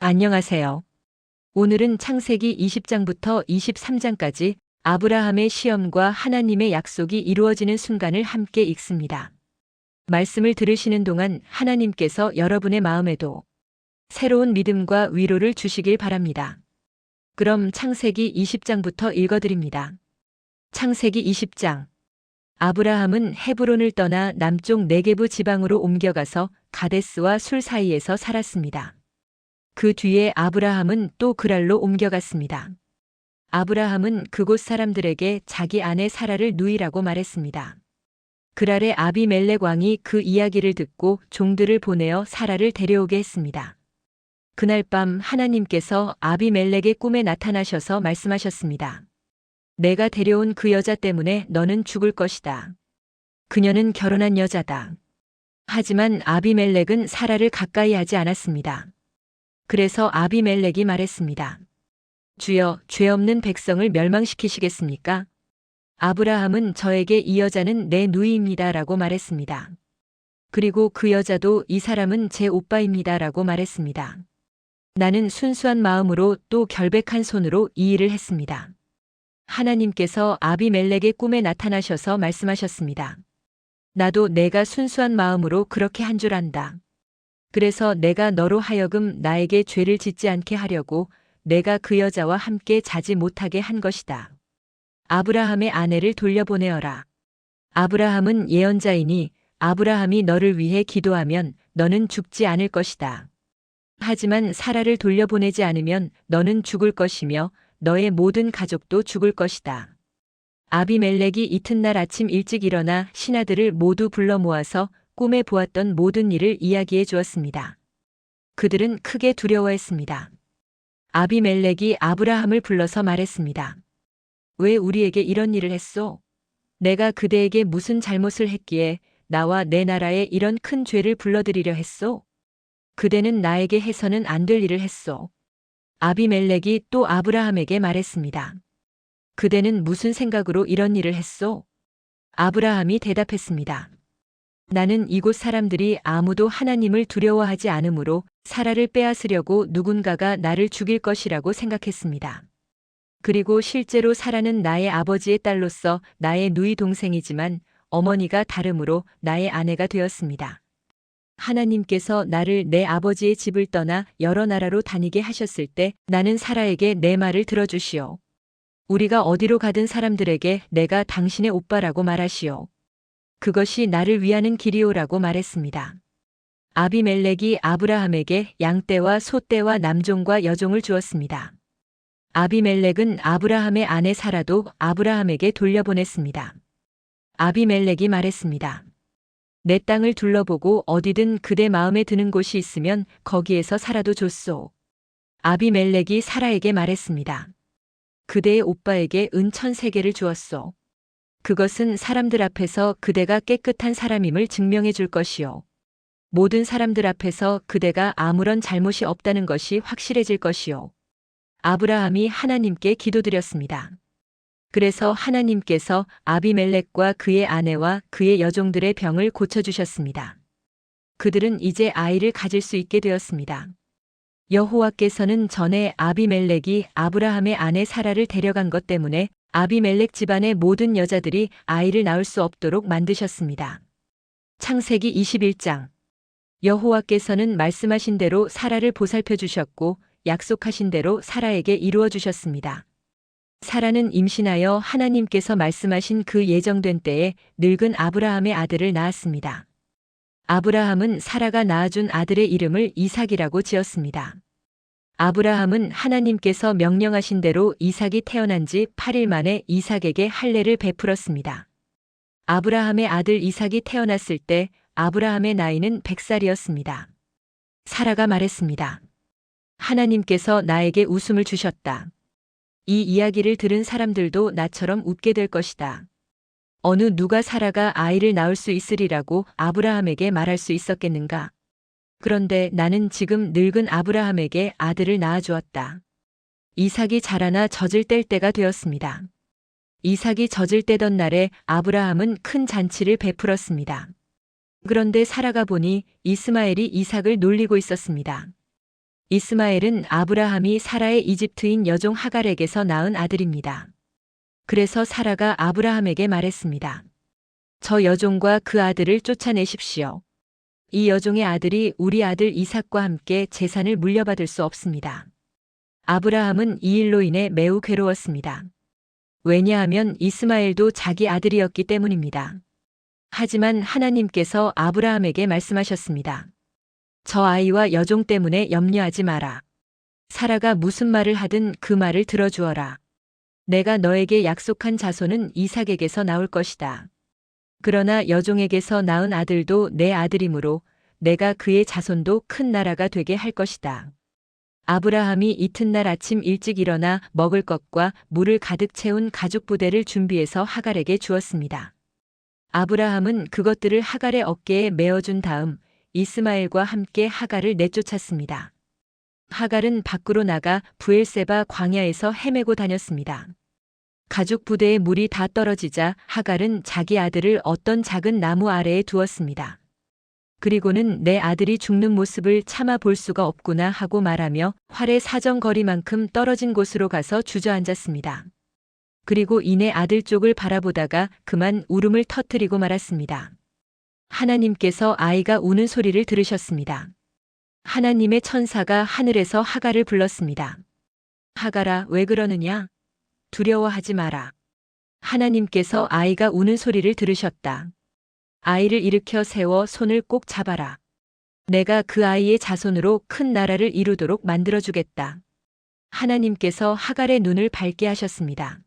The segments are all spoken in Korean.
안녕하세요. 오늘은 창세기 20장부터 23장까지 아브라함의 시험과 하나님의 약속이 이루어지는 순간을 함께 읽습니다. 말씀을 들으시는 동안 하나님께서 여러분의 마음에도 새로운 믿음과 위로를 주시길 바랍니다. 그럼 창세기 20장부터 읽어드립니다. 창세기 20장. 아브라함은 헤브론을 떠나 남쪽 네게브 지방으로 옮겨가서 가데스와 술 사이에서 살았습니다. 그 뒤에 아브라함은 또 그랄로 옮겨갔습니다. 아브라함은 그곳 사람들에게 자기 아내 사라를 누이라고 말했습니다. 그랄의 아비멜렉 왕이 그 이야기를 듣고 종들을 보내어 사라를 데려오게 했습니다. 그날 밤 하나님께서 아비멜렉의 꿈에 나타나셔서 말씀하셨습니다. 내가 데려온 그 여자 때문에 너는 죽을 것이다. 그녀는 결혼한 여자다. 하지만 아비멜렉은 사라를 가까이 하지 않았습니다. 그래서 아비멜렉이 말했습니다. 주여, 죄 없는 백성을 멸망시키시겠습니까? 아브라함은 저에게 이 여자는 내 누이입니다 라고 말했습니다. 그리고 그 여자도 이 사람은 제 오빠입니다 라고 말했습니다. 나는 순수한 마음으로 또 결백한 손으로 이 일을 했습니다. 하나님께서 아비멜렉의 꿈에 나타나셔서 말씀하셨습니다. 나도 내가 순수한 마음으로 그렇게 한 줄 안다. 그래서 내가 너로 하여금 나에게 죄를 짓지 않게 하려고 내가 그 여자와 함께 자지 못하게 한 것이다. 아브라함의 아내를 돌려보내어라. 아브라함은 예언자이니 아브라함이 너를 위해 기도하면 너는 죽지 않을 것이다. 하지만 사라를 돌려보내지 않으면 너는 죽을 것이며 너의 모든 가족도 죽을 것이다. 아비멜렉이 이튿날 아침 일찍 일어나 신하들을 모두 불러 모아서 꿈에 보았던 모든 일을 이야기해 주었습니다. 그들은 크게 두려워했습니다. 아비멜렉이 아브라함을 불러서 말했습니다. 왜 우리에게 이런 일을 했소? 내가 그대에게 무슨 잘못을 했기에 나와 내 나라에 이런 큰 죄를 불러들이려 했소? 그대는 나에게 해서는 안 될 일을 했소. 아비멜렉이 또 아브라함에게 말했습니다. 그대는 무슨 생각으로 이런 일을 했소? 아브라함이 대답했습니다. 나는 이곳 사람들이 아무도 하나님을 두려워하지 않으므로 사라를 빼앗으려고 누군가가 나를 죽일 것이라고 생각했습니다. 그리고 실제로 사라는 나의 아버지의 딸로서 나의 누이 동생이지만 어머니가 다름으로 나의 아내가 되었습니다. 하나님께서 나를 내 아버지의 집을 떠나 여러 나라로 다니게 하셨을 때 나는 사라에게 내 말을 들어주시오. 우리가 어디로 가든 사람들에게 내가 당신의 오빠라고 말하시오. 그것이 나를 위하는 길이오라고 말했습니다. 아비멜렉이 아브라함에게 양떼와 소떼와 남종과 여종을 주었습니다. 아비멜렉은 아브라함의 아내 사라도 아브라함에게 돌려보냈습니다. 아비멜렉이 말했습니다. 내 땅을 둘러보고 어디든 그대 마음에 드는 곳이 있으면 거기에서 살아도 좋소. 아비멜렉이 사라에게 말했습니다. 그대의 오빠에게 은 1000세겔을 주었소. 그것은 사람들 앞에서 그대가 깨끗한 사람임을 증명해 줄 것이요. 모든 사람들 앞에서 그대가 아무런 잘못이 없다는 것이 확실해질 것이요. 아브라함이 하나님께 기도드렸습니다. 그래서 하나님께서 아비멜렉과 그의 아내와 그의 여종들의 병을 고쳐주셨습니다. 그들은 이제 아이를 가질 수 있게 되었습니다. 여호와께서는 전에 아비멜렉이 아브라함의 아내 사라를 데려간 것 때문에 아비멜렉 집안의 모든 여자들이 아이를 낳을 수 없도록 만드셨습니다. 창세기 21장. 여호와께서는 말씀하신 대로 사라를 보살펴 주셨고 약속하신 대로 사라에게 이루어 주셨습니다. 사라는 임신하여 하나님께서 말씀하신 그 예정된 때에 늙은 아브라함의 아들을 낳았습니다. 아브라함은 사라가 낳아준 아들의 이름을 이삭이라고 지었습니다. 아브라함은 하나님께서 명령하신 대로 이삭이 태어난 지 8일 만에 이삭에게 할례를 베풀었습니다. 아브라함의 아들 이삭이 태어났을 때 아브라함의 나이는 100살이었습니다. 사라가 말했습니다. 하나님께서 나에게 웃음을 주셨다. 이 이야기를 들은 사람들도 나처럼 웃게 될 것이다. 어느 누가 사라가 아이를 낳을 수 있으리라고 아브라함에게 말할 수 있었겠는가? 그런데 나는 지금 늙은 아브라함에게 아들을 낳아주었다. 이삭이 자라나 젖을 뗄 때가 되었습니다. 이삭이 젖을 떼던 날에 아브라함은 큰 잔치를 베풀었습니다. 그런데 사라가 보니 이스마엘이 이삭을 놀리고 있었습니다. 이스마엘은 아브라함이 사라의 이집트인 여종 하갈에게서 낳은 아들입니다. 그래서 사라가 아브라함에게 말했습니다. 저 여종과 그 아들을 쫓아내십시오. 이 여종의 아들이 우리 아들 이삭과 함께 재산을 물려받을 수 없습니다. 아브라함은 이 일로 인해 매우 괴로웠습니다. 왜냐하면 이스마엘도 자기 아들이었기 때문입니다. 하지만 하나님께서 아브라함에게 말씀하셨습니다. 저 아이와 여종 때문에 염려하지 마라. 사라가 무슨 말을 하든 그 말을 들어주어라. 내가 너에게 약속한 자손은 이삭에게서 나올 것이다. 그러나 여종에게서 낳은 아들도 내 아들이므로 내가 그의 자손도 큰 나라가 되게 할 것이다. 아브라함이 이튿날 아침 일찍 일어나 먹을 것과 물을 가득 채운 가죽 부대를 준비해서 하갈에게 주었습니다. 아브라함은 그것들을 하갈의 어깨에 메어준 다음 이스마엘과 함께 하갈을 내쫓았습니다. 하갈은 밖으로 나가 브엘세바 광야에서 헤매고 다녔습니다. 가죽 부대에 물이 다 떨어지자 하갈은 자기 아들을 어떤 작은 나무 아래에 두었습니다. 그리고는 내 아들이 죽는 모습을 참아 볼 수가 없구나 하고 말하며 활의 사정거리만큼 떨어진 곳으로 가서 주저앉았습니다. 그리고 이내 아들 쪽을 바라보다가 그만 울음을 터뜨리고 말았습니다. 하나님께서 아이가 우는 소리를 들으셨습니다. 하나님의 천사가 하늘에서 하갈을 불렀습니다. 하갈아, 왜 그러느냐? 두려워하지 마라. 하나님께서 아이가 우는 소리를 들으셨다. 아이를 일으켜 세워 손을 꼭 잡아라. 내가 그 아이의 자손으로 큰 나라를 이루도록 만들어주겠다. 하나님께서 하갈의 눈을 밝게 하셨습니다.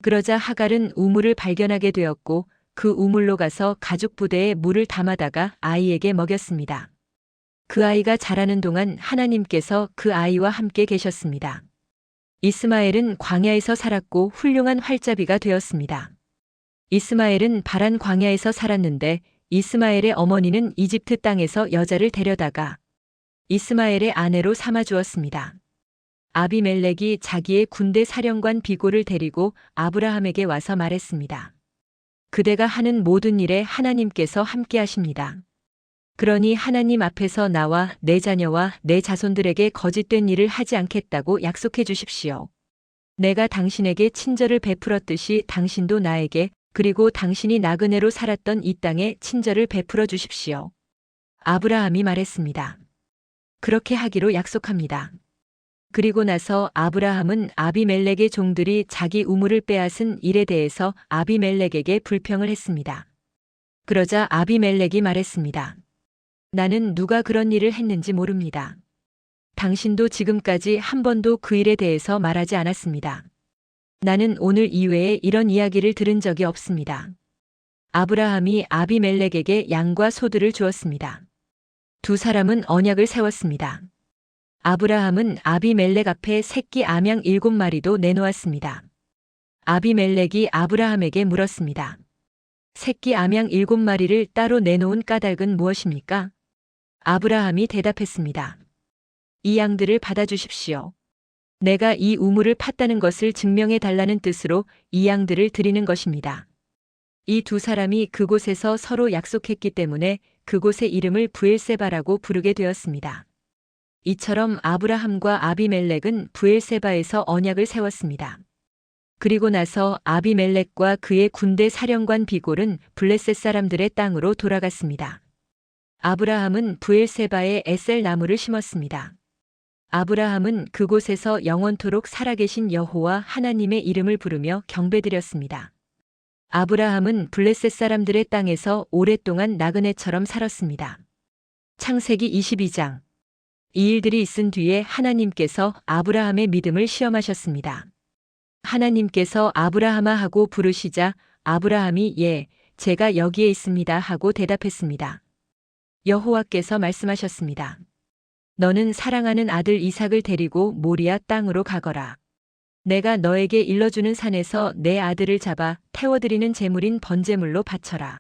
그러자 하갈은 우물을 발견하게 되었고 그 우물로 가서 가죽 부대에 물을 담아다가 아이에게 먹였습니다. 그 아이가 자라는 동안 하나님께서 그 아이와 함께 계셨습니다. 이스마엘은 광야에서 살았고 훌륭한 활자비가 되었습니다. 이스마엘은 바란 광야에서 살았는데 이스마엘의 어머니는 이집트 땅에서 여자를 데려다가 이스마엘의 아내로 삼아 주었습니다. 아비멜렉이 자기의 군대 사령관 비골을 데리고 아브라함에게 와서 말했습니다. 그대가 하는 모든 일에 하나님께서 함께 하십니다. 그러니 하나님 앞에서 나와 내 자녀와 내 자손들에게 거짓된 일을 하지 않겠다고 약속해 주십시오. 내가 당신에게 친절을 베풀었듯이 당신도 나에게 그리고 당신이 나그네로 살았던 이 땅에 친절을 베풀어 주십시오. 아브라함이 말했습니다. 그렇게 하기로 약속합니다. 그리고 나서 아브라함은 아비멜렉의 종들이 자기 우물을 빼앗은 일에 대해서 아비멜렉에게 불평을 했습니다. 그러자 아비멜렉이 말했습니다. 나는 누가 그런 일을 했는지 모릅니다. 당신도 지금까지 한 번도 그 일에 대해서 말하지 않았습니다. 나는 오늘 이외에 이런 이야기를 들은 적이 없습니다. 아브라함이 아비멜렉에게 양과 소들을 주었습니다. 두 사람은 언약을 세웠습니다. 아브라함은 아비멜렉 앞에 새끼 암양 7마리도 내놓았습니다. 아비멜렉이 아브라함에게 물었습니다. 새끼 암양 7마리를 따로 내놓은 까닭은 무엇입니까? 아브라함이 대답했습니다. 이 양들을 받아주십시오. 내가 이 우물을 팠다는 것을 증명해 달라는 뜻으로 이 양들을 드리는 것입니다. 이 두 사람이 그곳에서 서로 약속했기 때문에 그곳의 이름을 브엘세바라고 부르게 되었습니다. 이처럼 아브라함과 아비멜렉은 브엘세바에서 언약을 세웠습니다. 그리고 나서 아비멜렉과 그의 군대 사령관 비골은 블레셋 사람들의 땅으로 돌아갔습니다. 아브라함은 브엘세바에 에셀 나무를 심었습니다. 아브라함은 그곳에서 영원토록 살아계신 여호와 하나님의 이름을 부르며 경배드렸습니다. 아브라함은 블레셋 사람들의 땅에서 오랫동안 나그네처럼 살았습니다. 창세기 22장. 이 일들이 있은 뒤에 하나님께서 아브라함의 믿음을 시험하셨습니다. 하나님께서 아브라함아 하고 부르시자 아브라함이 예, 제가 여기에 있습니다 하고 대답했습니다. 여호와께서 말씀하셨습니다. 너는 사랑하는 아들 이삭을 데리고 모리아 땅으로 가거라. 내가 너에게 일러주는 산에서 내 아들을 잡아 태워드리는 제물인 번제물로 바쳐라.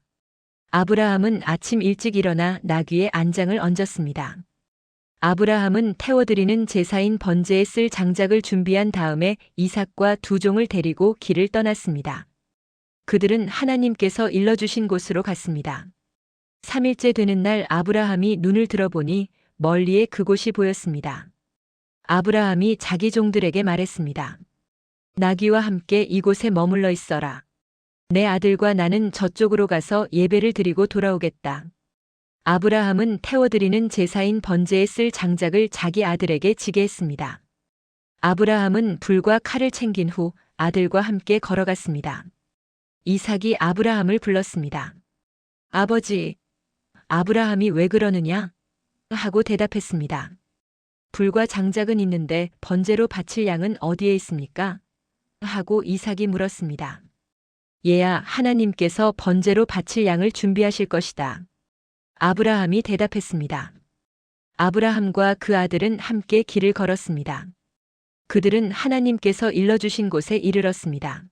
아브라함은 아침 일찍 일어나 나귀에 안장을 얹었습니다. 아브라함은 태워드리는 제사인 번제에 쓸 장작을 준비한 다음에 이삭과 두 종을 데리고 길을 떠났습니다. 그들은 하나님께서 일러주신 곳으로 갔습니다. 3일째 되는 날 아브라함이 눈을 들어보니 멀리에 그곳이 보였습니다. 아브라함이 자기 종들에게 말했습니다. 나귀와 함께 이곳에 머물러 있어라. 내 아들과 나는 저쪽으로 가서 예배를 드리고 돌아오겠다. 아브라함은 태워드리는 제사인 번제에 쓸 장작을 자기 아들에게 지게 했습니다. 아브라함은 불과 칼을 챙긴 후 아들과 함께 걸어갔습니다. 이삭이 아브라함을 불렀습니다. 아버지, 아브라함이 왜 그러느냐? 하고 대답했습니다. 불과 장작은 있는데 번제로 바칠 양은 어디에 있습니까? 하고 이삭이 물었습니다. 얘야, 하나님께서 번제로 바칠 양을 준비하실 것이다. 아브라함이 대답했습니다. 아브라함과 그 아들은 함께 길을 걸었습니다. 그들은 하나님께서 일러주신 곳에 이르렀습니다.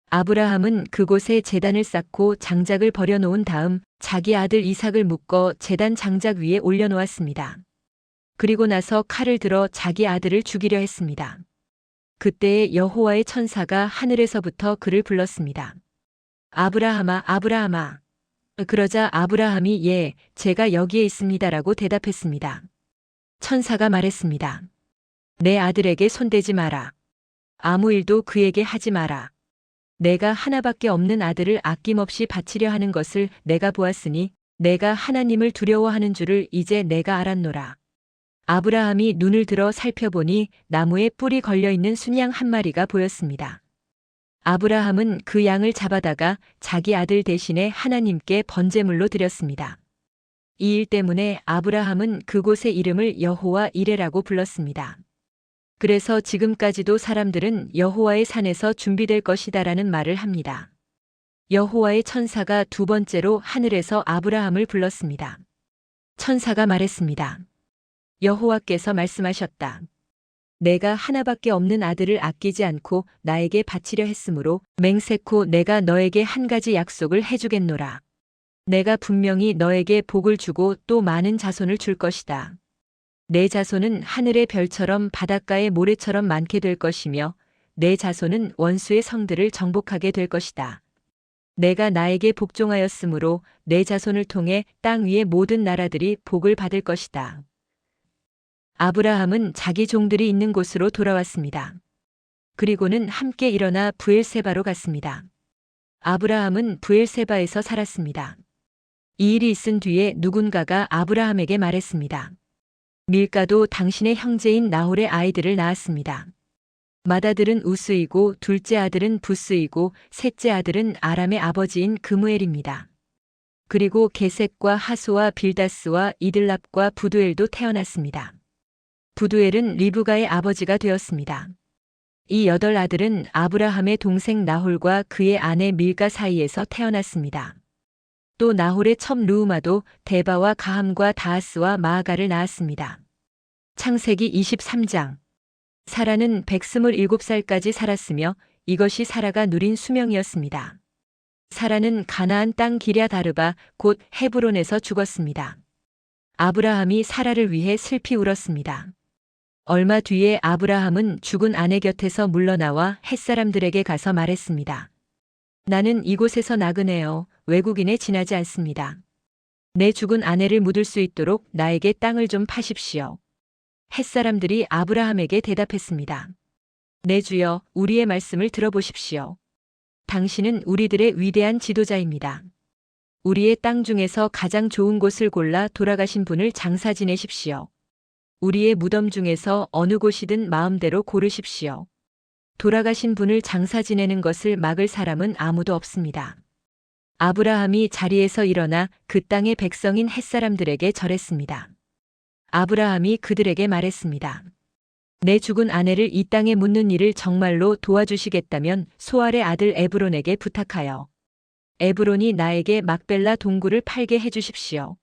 아브라함은 그곳에 제단을 쌓고 장작을 버려놓은 다음 자기 아들 이삭을 묶어 제단 장작 위에 올려놓았습니다. 그리고 나서 칼을 들어 자기 아들을 죽이려 했습니다. 그때에 여호와의 천사가 하늘에서부터 그를 불렀습니다. 아브라함아, 아브라함아. 그러자 아브라함이 예, 제가 여기에 있습니다라고 대답했습니다. 천사가 말했습니다. 내 아들에게 손대지 마라. 아무 일도 그에게 하지 마라. 내가 하나밖에 없는 아들을 아낌없이 바치려 하는 것을 내가 보았으니 내가 하나님을 두려워하는 줄을 이제 내가 알았노라. 아브라함이 눈을 들어 살펴보니 나무에 뿔이 걸려있는 순양 한 마리가 보였습니다. 아브라함은 그 양을 잡아다가 자기 아들 대신에 하나님께 번제물로 드렸습니다. 이 일 때문에 아브라함은 그곳의 이름을 여호와 이레라고 불렀습니다. 그래서 지금까지도 사람들은 여호와의 산에서 준비될 것이다라는 말을 합니다. 여호와의 천사가 두 번째로 하늘에서 아브라함을 불렀습니다. 천사가 말했습니다. 여호와께서 말씀하셨다. 내가 하나밖에 없는 아들을 아끼지 않고 나에게 바치려 했으므로 맹세코 내가 너에게 한 가지 약속을 해주겠노라. 내가 분명히 너에게 복을 주고 또 많은 자손을 줄 것이다. 내 자손은 하늘의 별처럼 바닷가의 모래처럼 많게 될 것이며 내 자손은 원수의 성들을 정복하게 될 것이다. 내가 나에게 복종하였으므로 내 자손을 통해 땅 위의 모든 나라들이 복을 받을 것이다. 아브라함은 자기 종들이 있는 곳으로 돌아왔습니다. 그리고는 함께 일어나 브엘세바로 갔습니다. 아브라함은 브엘세바에서 살았습니다. 이 일이 있은 뒤에 누군가가 아브라함에게 말했습니다. 밀가도 당신의 형제인 나홀의 아이들을 낳았습니다. 맏아들은 우스이고 둘째 아들은 부스이고 셋째 아들은 아람의 아버지인 그무엘입니다. 그리고 게셋과 하소와 빌다스와 이들랍과 부두엘도 태어났습니다. 부두엘은 리브가의 아버지가 되었습니다. 이 8아들은 아브라함의 동생 나홀과 그의 아내 밀가 사이에서 태어났습니다. 또 나홀의 첩 르우마도 데바와 가함과 다하스와 마아가를 낳았습니다. 창세기 23장. 사라는 127살까지 살았으며 이것이 사라가 누린 수명이었습니다. 사라는 가나안 땅 기랴 다르바 곧 헤브론에서 죽었습니다. 아브라함이 사라를 위해 슬피 울었습니다. 얼마 뒤에 아브라함은 죽은 아내 곁에서 물러나와 햇사람들에게 가서 말했습니다. 나는 이곳에서 나그네여 외국인에 지나지 않습니다. 내 죽은 아내를 묻을 수 있도록 나에게 땅을 좀 파십시오. 햇사람들이 아브라함에게 대답했습니다. 내 주여, 우리의 말씀을 들어보십시오. 당신은 우리들의 위대한 지도자입니다. 우리의 땅 중에서 가장 좋은 곳을 골라 돌아가신 분을 장사 지내십시오. 우리의 무덤 중에서 어느 곳이든 마음대로 고르십시오. 돌아가신 분을 장사 지내는 것을 막을 사람은 아무도 없습니다. 아브라함이 자리에서 일어나 그 땅의 백성인 햇사람들에게 절했습니다. 아브라함이 그들에게 말했습니다. 내 죽은 아내를 이 땅에 묻는 일을 정말로 도와주시겠다면 소알의 아들 에브론에게 부탁하여 에브론이 나에게 막벨라 동굴을 팔게 해주십시오.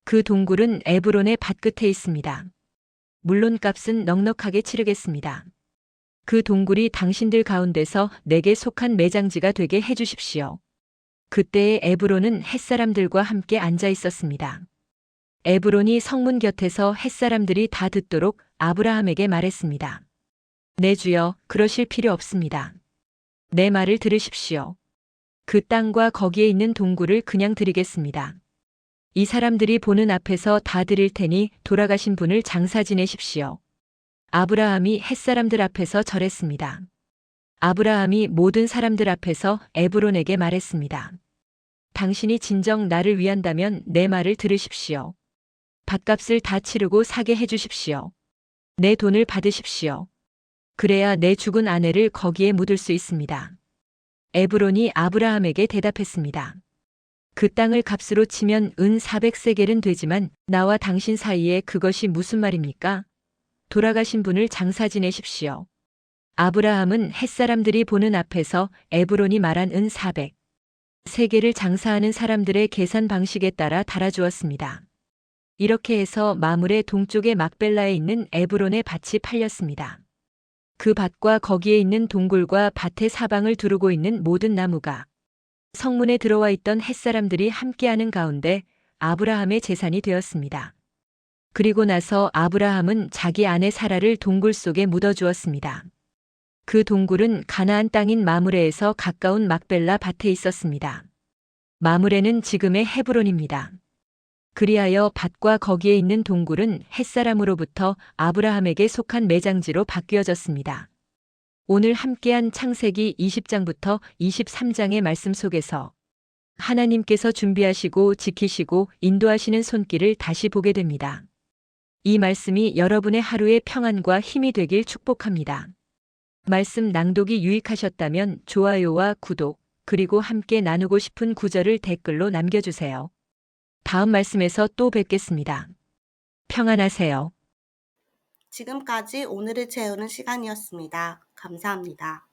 그 동굴은 에브론의 밭끝에 있습니다. 물론 값은 넉넉하게 치르겠습니다. 그 동굴이 당신들 가운데서 내게 속한 매장지가 되게 해주십시오. 그때의 에브론은 햇사람들과 함께 앉아 있었습니다. 에브론이 성문 곁에서 햇사람들이 다 듣도록 아브라함에게 말했습니다. 내 주여, 그러실 필요 없습니다. 내 말을 들으십시오. 그 땅과 거기에 있는 동굴을 그냥 드리겠습니다. 이 사람들이 보는 앞에서 다 드릴 테니 돌아가신 분을 장사 지내십시오. 아브라함이 햇사람들 앞에서 절했습니다. 아브라함이 모든 사람들 앞에서 에브론에게 말했습니다. 당신이 진정 나를 위한다면 내 말을 들으십시오. 밭값을 다 치르고 사게 해주십시오. 내 돈을 받으십시오. 그래야 내 죽은 아내를 거기에 묻을 수 있습니다. 에브론이 아브라함에게 대답했습니다. 그 땅을 값으로 치면 은 400세겔은 되지만 나와 당신 사이에 그것이 무슨 말입니까? 돌아가신 분을 장사 지내십시오. 아브라함은 햇사람들이 보는 앞에서 에브론이 말한 은 400세겔을 장사하는 사람들의 계산 방식에 따라 달아주었습니다. 이렇게 해서 마물의 동쪽의 막벨라에 있는 에브론의 밭이 팔렸습니다. 그 밭과 거기에 있는 동굴과 밭의 사방을 두르고 있는 모든 나무가 성문에 들어와 있던 햇사람들이 함께하는 가운데 아브라함의 재산이 되었습니다. 그리고 나서 아브라함은 자기 아내 사라를 동굴 속에 묻어주었습니다. 그 동굴은 가나안 땅인 마므레에서 가까운 막벨라 밭에 있었습니다. 마므레는 지금의 헤브론입니다. 그리하여 밭과 거기에 있는 동굴은 햇사람으로부터 아브라함에게 속한 매장지로 바뀌어졌습니다. 오늘 함께한 창세기 20장부터 23장의 말씀 속에서 하나님께서 준비하시고 지키시고 인도하시는 손길을 다시 보게 됩니다. 이 말씀이 여러분의 하루의 평안과 힘이 되길 축복합니다. 말씀 낭독이 유익하셨다면 좋아요와 구독, 그리고 함께 나누고 싶은 구절을 댓글로 남겨주세요. 다음 말씀에서 또 뵙겠습니다. 평안하세요. 지금까지 오늘을 채우는 시간이었습니다. 감사합니다.